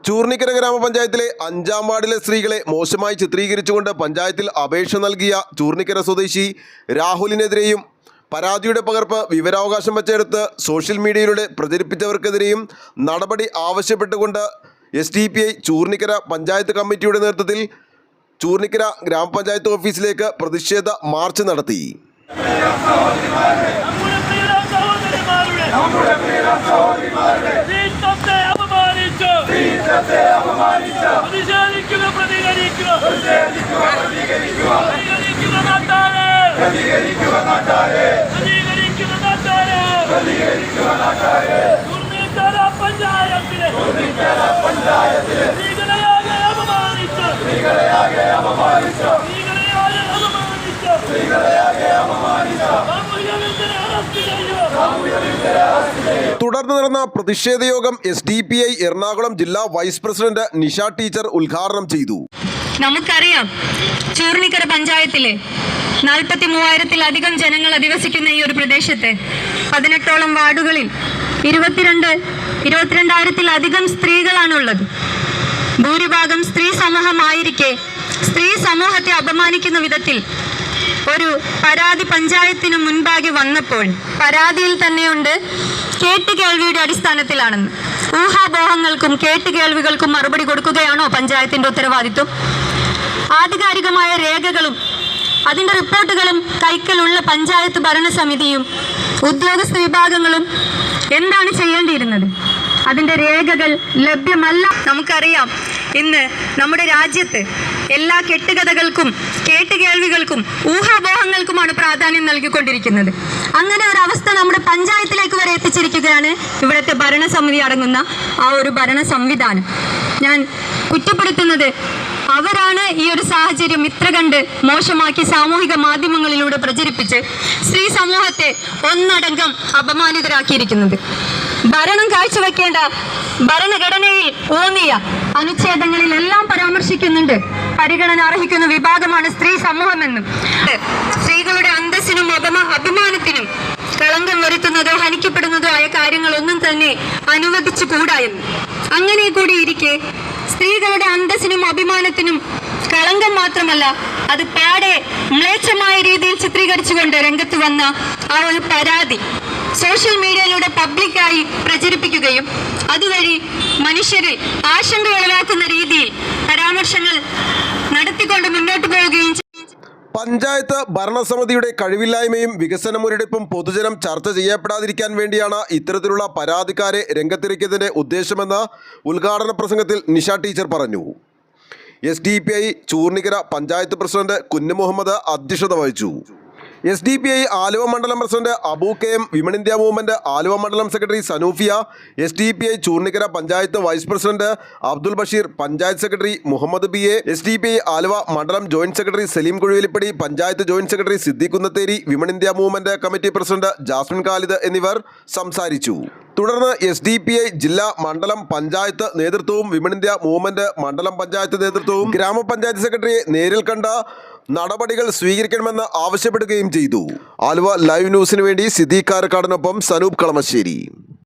ചൂർണിക്കര ഗ്രാമപഞ്ചായത്തിലെ 5-ാം വാർഡിലെ സ്ത്രീകളെ മോശമായി ചിത്രീകരിച്ചുകൊണ്ട് പഞ്ചായത്തിൽ അപേക്ഷ നൽകിയ ചൂർണിക്കര സ്വദേശി രാഹുലിനെതിരെയും പരാതിയുടെ പകർപ്പ് വിവരാവകാശം വച്ചെടുത്ത് സോഷ്യൽ മീഡിയയിലൂടെ പ്രചരിപ്പിച്ചവർക്കെതിരെയും നടപടി ആവശ്യപ്പെട്ടുകൊണ്ട് SDPI ചൂർണിക്കര പഞ്ചായത്ത് കമ്മിറ്റിയുടെ നേതൃത്വത്തിൽ ചൂർണിക്കര ഗ്രാമപഞ്ചായത്ത് ഓഫീസിലേക്ക് പ്രതിഷേധ മാർച്ച് നടത്തി. തുടർന്ന് നടന്ന പ്രതിഷേധ യോഗം SDPI എറണാകുളം ജില്ലാ വൈസ് പ്രസിഡന്റ് നിഷ ടീച്ചർ ഉദ്ഘാടനം ചെയ്തു. നമുക്കറിയാം, ചൂർണിക്കര പഞ്ചായത്തിലെ 43,000-ത്തിലധികം ജനങ്ങൾ അധിവസിക്കുന്ന ഈ ഒരു പ്രദേശത്ത് 18ഓളം വാർഡുകളിൽ 22,000-ത്തിലധികം സ്ത്രീകളാണുള്ളത്. ഭൂരിഭാഗം സ്ത്രീ സമൂഹമായിരിക്കെ സ്ത്രീ സമൂഹത്തെ അപമാനിക്കുന്ന വിധത്തിൽ ഒരു പരാതി പഞ്ചായത്തിന് മുൻപാകെ വന്നപ്പോൾ പരാതിയിൽ തന്നെയുണ്ട് കേട്ടുകേൾവിയുടെ അടിസ്ഥാനത്തിലാണെന്ന്. ഊഹാപോഹങ്ങൾക്കും കേട്ടുകേൾവികൾക്കും മറുപടി കൊടുക്കുകയാണോ പഞ്ചായത്തിന്റെ ഉത്തരവാദിത്വം? ആധികാരികമായ രേഖകളും അതിന്റെ റിപ്പോർട്ടുകളും കൈക്കലുള്ള പഞ്ചായത്ത് ഭരണസമിതിയും ഉദ്യോഗസ്ഥ വിഭാഗങ്ങളും എന്താണ് ചെയ്യേണ്ടിയിരുന്നത്? അതിന്റെ രേഖകൾ ലഭ്യമല്ല. നമുക്കറിയാം, ഇന്ന് നമ്മുടെ രാജ്യത്ത് എല്ലാ കെട്ടുകഥകൾക്കും കേട്ടുകേൾവികൾക്കും ഊഹാപോഹങ്ങൾക്കുമാണ് പ്രാധാന്യം നൽകിക്കൊണ്ടിരിക്കുന്നത്. അങ്ങനെ ഒരു അവസ്ഥ നമ്മുടെ പഞ്ചായത്തിലേക്ക് വരെ എത്തിച്ചിരിക്കുകയാണ് ഇവിടുത്തെ ഭരണസമിതി അടങ്ങുന്ന ആ ഒരു ഭരണ സംവിധാനം. ഞാൻ കുറ്റപ്പെടുത്തുന്നത് അവരാണ് ഈ ഒരു സാഹചര്യം ഇത്ര കണ്ട് മോശമാക്കി സാമൂഹിക മാധ്യമങ്ങളിലൂടെ പ്രചരിപ്പിച്ച് സ്ത്രീ സമൂഹത്തെ ഒന്നടങ്കം അപമാനിതരാക്കിയിരിക്കുന്നത്. ഭരണം കാഴ്ചവെക്കേണ്ട ഭരണഘടനയിൽ ഊന്നിയ അനുച്ഛേദങ്ങളിലെല്ലാം പരാമർശിക്കുന്നുണ്ട് പരിഗണന അർഹിക്കുന്ന വിഭാഗമാണ് സ്ത്രീ സമൂഹമെന്നും സ്ത്രീകളുടെ അന്തസ്സിനും അഭിമാനത്തിനും കളങ്കം വരുത്തുന്നതോ ഹനിക്കപ്പെടുന്നതോ ആയ കാര്യങ്ങളൊന്നും തന്നെ അനുവദിച്ചുകൂടാ എന്ന്. അങ്ങനെ കൂടി ഇരിക്കെ സ്ത്രീകളുടെ അന്തസ്സിനും അഭിമാനത്തിനും കളങ്കം മാത്രമല്ല, അത് പാടെ മ്ലേച്ഛമായ രീതിയിൽ ചിത്രീകരിച്ചുകൊണ്ട് രംഗത്ത് വന്ന ആ ഒരു പരാതി സോഷ്യൽ മീഡിയയിലൂടെ പബ്ലിക്കായി പ്രചരിപ്പിക്കുകയും അതുവഴി മനുഷ്യരിൽ ആശങ്ക ഉളവാക്കുന്ന രീതിയിൽ പരാമർശങ്ങൾ നടത്തിക്കൊണ്ട് മുന്നോട്ട് പോവുകയും ചെയ്തു. പഞ്ചായത്ത് ഭരണസമിതിയുടെ കഴിവില്ലായ്മയും വികസന മുരടിപ്പും പൊതുജനം ചർച്ച ചെയ്യപ്പെടാതിരിക്കാൻ വേണ്ടിയാണ് ഇത്തരത്തിലുള്ള പരാതിക്കാരെ രംഗത്തിറക്കിയതിൻ്റെ ഉദ്ദേശമെന്ന് ഉദ്ഘാടന പ്രസംഗത്തിൽ നിഷ ടീച്ചർ പറഞ്ഞു. SDPI ചൂർണിക്കര പഞ്ചായത്ത് പ്രസിഡന്റ് കുഞ്ഞു മുഹമ്മദ് അധ്യക്ഷത വഹിച്ചു. SDPI ആലുവ മണ്ഡലം president Abu KM, women India movement Aluva മണ്ഡലം secretary Sanoofiya, SDPI Choornikkara panchayat vice president Abdul Basheer, panchayat secretary Muhammad BA, SDPI Aluva മണ്ഡലം joint secretary Saleem Kuzhuvilippady, panchayat joint secretary Siddique Kunnathery, women India movement committee president Jasmin Khalid എന്നിവർ സംസാരിച്ചു. തുടർന്ന് SDPI ജില്ലാ മണ്ഡലം പഞ്ചായത്ത് നേതൃത്വവും വിമൺ ഇന്ത്യ മൂവ്മെന്റ് മണ്ഡലം പഞ്ചായത്ത് നേതൃത്വവും ഗ്രാമപഞ്ചായത്ത് സെക്രട്ടറിയെ നേരിൽ കണ്ട നടപടികൾ സ്വീകരിക്കണമെന്ന് ആവശ്യപ്പെടുകയും ചെയ്തു. ആലുവ ലൈവ് ന്യൂസിന് വേണ്ടി സിദ്ദീഖ് കാരക്കാടിനൊപ്പം സനൂപ് കളമശ്ശേരി.